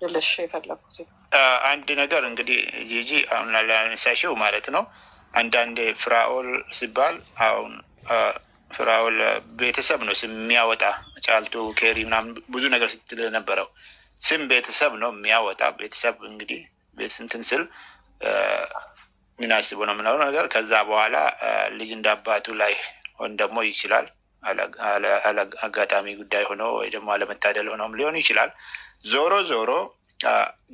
ልልሽ የፈለኩት አንድ ነገር እንግዲህ ጂጂ አሁን ላነሳሽው ማለት ነው። አንዳንድ ፍራኦል ሲባል አሁን ፍራኦል ቤተሰብ ነው ስም የሚያወጣ ጫልቱ ኬሪ ምናምን ብዙ ነገር ስትል ነበረው። ስም ቤተሰብ ነው የሚያወጣ። ቤተሰብ እንግዲህ ቤትስንትን ስል ምን አስቦ ነው ምናምን ነገር ከዛ በኋላ ልጅ እንደ አባቱ ላይ ሆን ደግሞ ይችላል። አጋጣሚ ጉዳይ ሆኖ ወይ ደግሞ አለመታደል ሆኖም ሊሆን ይችላል። ዞሮ ዞሮ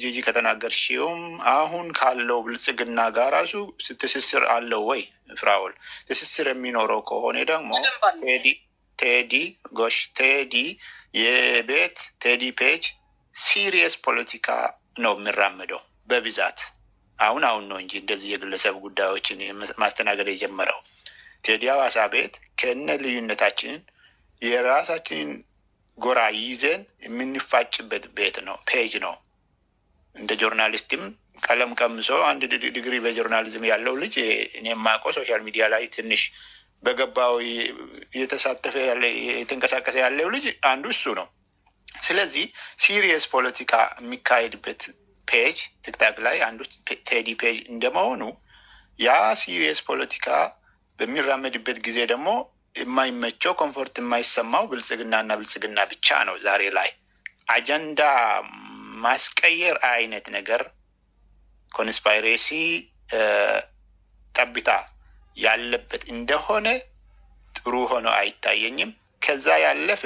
ጂጂ ከተናገርሽውም አሁን ካለው ብልጽግና ጋር ራሱ ትስስር አለው ወይ? ፍራኦል ትስስር የሚኖረው ከሆነ ደግሞ ቴዲ የቤት ቴዲ ፔጅ ሲሪየስ ፖለቲካ ነው የሚራምደው በብዛት አሁን ነው እንጂ እንደዚህ የግለሰብ ጉዳዮችን ማስተናገድ የጀመረው። ቴዲ ሐዋሳ ቤት ከነ ልዩነታችንን የራሳችንን ጎራ ይዘን የምንፋጭበት ቤት ነው፣ ፔጅ ነው። እንደ ጆርናሊስትም ቀለም ቀምሶ አንድ ዲግሪ በጆርናሊዝም ያለው ልጅ እኔ የማውቀው ሶሻል ሚዲያ ላይ ትንሽ በገባው እየተሳተፈ ያለ የተንቀሳቀሰ ያለው ልጅ አንዱ እሱ ነው። ስለዚህ ሲሪየስ ፖለቲካ የሚካሄድበት ፔጅ ቲክታክ ላይ አንዱ ቴዲ ፔጅ እንደመሆኑ ያ ሲሪየስ ፖለቲካ በሚራመድበት ጊዜ ደግሞ የማይመቸው ኮምፎርት የማይሰማው ብልጽግናና ብልጽግና ብቻ ነው። ዛሬ ላይ አጀንዳ ማስቀየር አይነት ነገር ኮንስፓይሬሲ ጠብታ ያለበት እንደሆነ ጥሩ ሆኖ አይታየኝም። ከዛ ያለፈ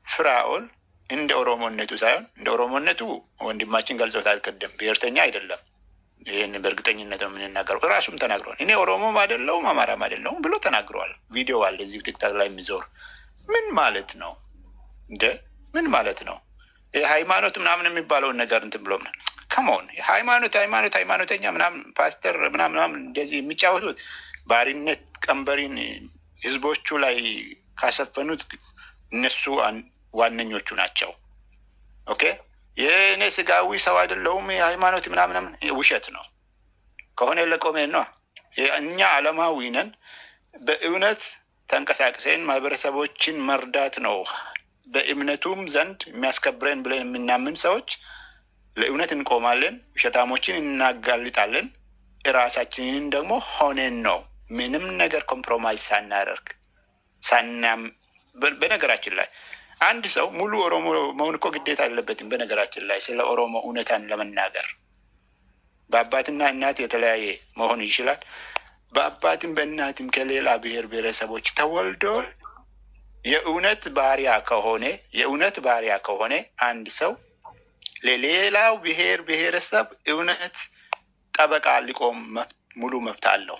ፍራኦል እንደ ኦሮሞነቱ ሳይሆን እንደ ኦሮሞነቱ ወንድማችን ገልጾታል ቅድም፣ ብሔርተኛ አይደለም። ይህን በእርግጠኝነት ነው የምንናገረው። እራሱም ተናግረዋል። እኔ ኦሮሞም አይደለሁም አማራም አይደለሁም ብሎ ተናግረዋል። ቪዲዮ አለ እዚሁ ቲክታክ ላይ የሚዞር። ምን ማለት ነው እንደ ምን ማለት ነው? ሃይማኖት ምናምን የሚባለውን ነገር እንትን ብሎ ከመሆን ሃይማኖተኛ ምናምን ፓስተር ምናምን እንደዚህ የሚጫወቱት ባሪነት ቀንበሪን ህዝቦቹ ላይ ካሰፈኑት እነሱ ዋነኞቹ ናቸው። ኦኬ የእኔ ስጋዊ ሰው አይደለሁም የሃይማኖት ምናምን ውሸት ነው ከሆነ ለቆሜን ነው። እኛ ዓለማዊ ነን። በእውነት ተንቀሳቅሰን ማህበረሰቦችን መርዳት ነው በእምነቱም ዘንድ የሚያስከብረን ብለን የምናምን ሰዎች ለእውነት እንቆማለን፣ ውሸታሞችን እናጋልጣለን። እራሳችንን ደግሞ ሆነን ነው ምንም ነገር ኮምፕሮማይዝ ሳናደርግ በነገራችን ላይ አንድ ሰው ሙሉ ኦሮሞ መሆን እኮ ግዴታ አለበትም። በነገራችን ላይ ስለ ኦሮሞ እውነታን ለመናገር በአባትና እናት የተለያየ መሆን ይችላል። በአባትም በእናትም ከሌላ ብሔር ብሔረሰቦች ተወልዶ የእውነት ባሪያ ከሆነ አንድ ሰው ለሌላው ብሔር ብሔረሰብ እውነት ጠበቃ ሊቆም ሙሉ መብት አለው።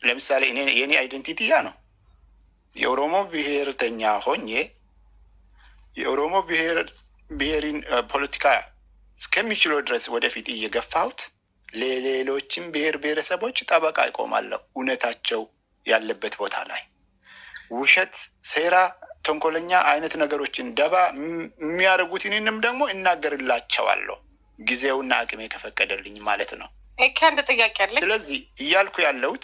ለምሳሌ የኔ አይደንቲቲ ያ ነው። የኦሮሞ ብሔርተኛ ሆኜ የኦሮሞ ብሔርን ፖለቲካ እስከሚችለው ድረስ ወደፊት እየገፋሁት ለሌሎችም ብሔር ብሔረሰቦች ጠበቃ ይቆማለሁ። እውነታቸው ያለበት ቦታ ላይ ውሸት፣ ሴራ፣ ተንኮለኛ አይነት ነገሮችን ደባ የሚያደርጉትንም ደግሞ እናገርላቸዋለሁ ጊዜውና አቅሜ ከፈቀደልኝ ማለት ነው። አንድ ጥያቄ አለ። ስለዚህ እያልኩ ያለሁት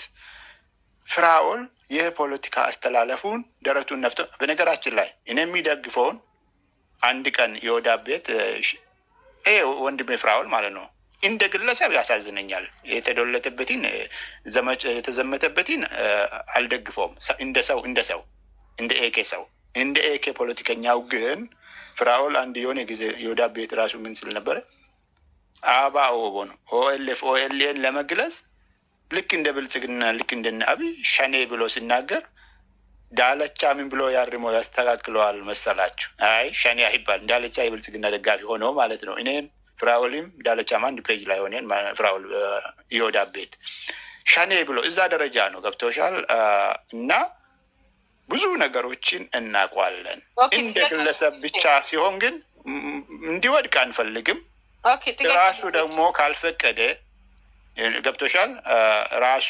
ፍራኦል የፖለቲካ አስተላለፉን ደረቱን ነፍቶ በነገራችን ላይ እኔ የሚደግፈውን አንድ ቀን የወዳ ቤት ወንድሜ ፍራኦል ማለት ነው እንደ ግለሰብ ያሳዝነኛል። የተዶለተበትን የተዘመተበትን አልደግፈውም። እንደ ኤኬ ሰው እንደ ኤኬ ፖለቲከኛው ግን ፍራኦል አንድ የሆነ ጊዜ የወዳ ቤት ራሱ ምን ስል ነበረ? አባኦቦ ነው ኦኤልኤን ለመግለጽ ልክ እንደ ብልጽግና ልክ እንደነ አብይ ሸኔ ብሎ ሲናገር ዳለቻ ምን ብሎ ያርሞ ያስተካክለዋል መሰላችሁ? አይ ሸኔ አይባል ዳለቻ የብልጽግና ደጋፊ ሆኖ ማለት ነው። እኔም ፍራኦልም ዳለቻም አንድ ፔጅ ላይ ሆነን ፍራኦል የወዳ ቤት ሸኔ ብሎ እዛ ደረጃ ነው። ገብቶሻል? እና ብዙ ነገሮችን እናውቋለን። እንደ ግለሰብ ብቻ ሲሆን ግን እንዲወድቅ አንፈልግም። ራሱ ደግሞ ካልፈቀደ ገብቶሻል ራሱ